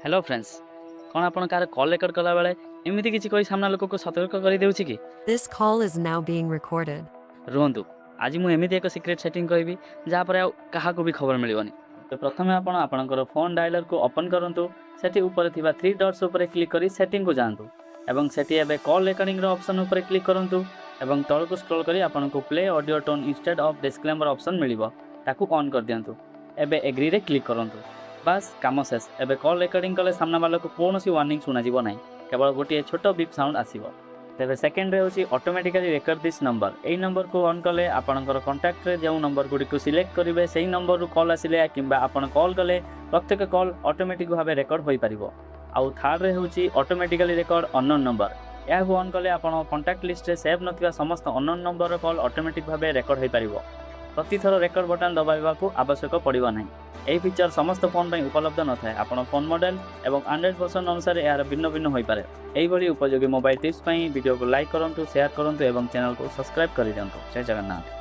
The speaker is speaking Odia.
हेलो फ्रेंड्स कौन आपण कार कॉल रेकर्ड कला बेले एମିତି କିଛି କହି ସାମ୍ନା ଲୋକକୁ ସତର୍କ କରି ଦେଉଛି କି This call is now being recorded. ରୁହନ୍ତୁ ଆଜି ମୁଁ ଏମିତି ଏକ ସିକ୍ରେଟ୍ ସେଟିଂ କହିବି ଯାହା ପରେ ଆଉ କାହାକୁ ବି ଖବର ମିଳିବନି ତ ପ୍ରଥମେ ଆପଣ ଆପଣଙ୍କର ଫୋନ୍ ଡାୟଲରକୁ ଓପନ୍ କରନ୍ତୁ ସେଠି ଉପରେ ଥିବା 3 ଡଟ୍ସ ଉପରେ କ୍ଲିକ୍ କରି ସେଟିଂକୁ ଯାଆନ୍ତୁ ଏବଂ ସେଠି ଏବେ କଲ୍ ରେକର୍ଡିଂର ଅପସନ୍ ଉପରେ କ୍ଲିକ୍ କରନ୍ତୁ ଏବଂ ତଳକୁ ସ୍କ୍ରୋଲ୍ କରି ଆପଣଙ୍କୁ play audio tone instead of disclaimer option ମିଳିବ ତାକୁ ଅନ୍ କରିଦିଅନ୍ତୁ ଏବେ ଏଗ୍ରିରେ କ୍ଲିକ୍ କରନ୍ତୁ ବାସ୍ କାମ ଶେଷ ଏବେ କଲ୍ ରେକର୍ଡିଂ କଲେ ସାମ୍ନା ବାଲାକୁ କୌଣସି ୱାର୍ଣ୍ଣିଂ ଶୁଣାଯିବ ନାହିଁ କେବଳ ଗୋଟିଏ ଛୋଟ ବିପ୍ ସାଉଣ୍ଡ ଆସିବ ତେବେ ସେକେଣ୍ଡରେ ହେଉଛି ଅଟୋମେଟିକାଲି ରେକର୍ଡ ଦିସ୍ ନମ୍ବର ଏହି ନମ୍ବରକୁ ଅନ୍ କଲେ ଆପଣଙ୍କର କଣ୍ଟାକ୍ଟରେ ଯେଉଁ ନମ୍ବର ଗୁଡ଼ିକୁ ସିଲେକ୍ଟ କରିବେ ସେହି ନମ୍ବରରୁ କଲ୍ ଆସିଲେ କିମ୍ବା ଆପଣ କଲ୍ କଲେ ପ୍ରତ୍ୟେକ କଲ୍ ଅଟୋମେଟିକ୍ ଭାବେ ରେକର୍ଡ ହୋଇପାରିବ ଆଉ ଥାର୍ଡ଼ରେ ହେଉଛି ଅଟୋମେଟିକାଲି ରେକର୍ଡ ଅନନୋନ୍ ନମ୍ବର ଏହାକୁ ଅନ୍ କଲେ ଆପଣ କଣ୍ଟାକ୍ଟ ଲିଷ୍ଟରେ ସେଭ୍ ନଥିବା ସମସ୍ତ ଅନନୋନ୍ ନମ୍ବରର କଲ୍ ଅଟୋମେଟିକ୍ ଭାବେ ରେକର୍ଡ ହୋଇପାରିବ ପ୍ରତିଥର ରେକର୍ଡ ବଟନ୍ ଦବାଇବାକୁ ଆବଶ୍ୟକ ପଡ଼ିବ ନାହିଁ ଏହି ଫିଚର ସମସ୍ତ ଫୋନ୍ ପାଇଁ ଉପଲବ୍ଧ ନଥାଏ ଆପଣ ଫୋନ୍ ମଡେଲ ଏବଂ ଆଣ୍ଡ୍ରଏଡ୍ ଭର୍ସନ ଅନୁସାରେ ଏହାର ଭିନ୍ନ ଭିନ୍ନ ହୋଇପାରେ ଏହିଭଳି ଉପଯୋଗୀ ମୋବାଇଲ ଟିପ୍ସ ପାଇଁ ଭିଡ଼ିଓକୁ ଲାଇକ୍ କରନ୍ତୁ ସେୟାର କରନ୍ତୁ ଏବଂ ଚ୍ୟାନେଲକୁ ସବସ୍କ୍ରାଇବ୍ କରିଦିଅନ୍ତୁ ଜୟ ଜଗନ୍ନାଥ।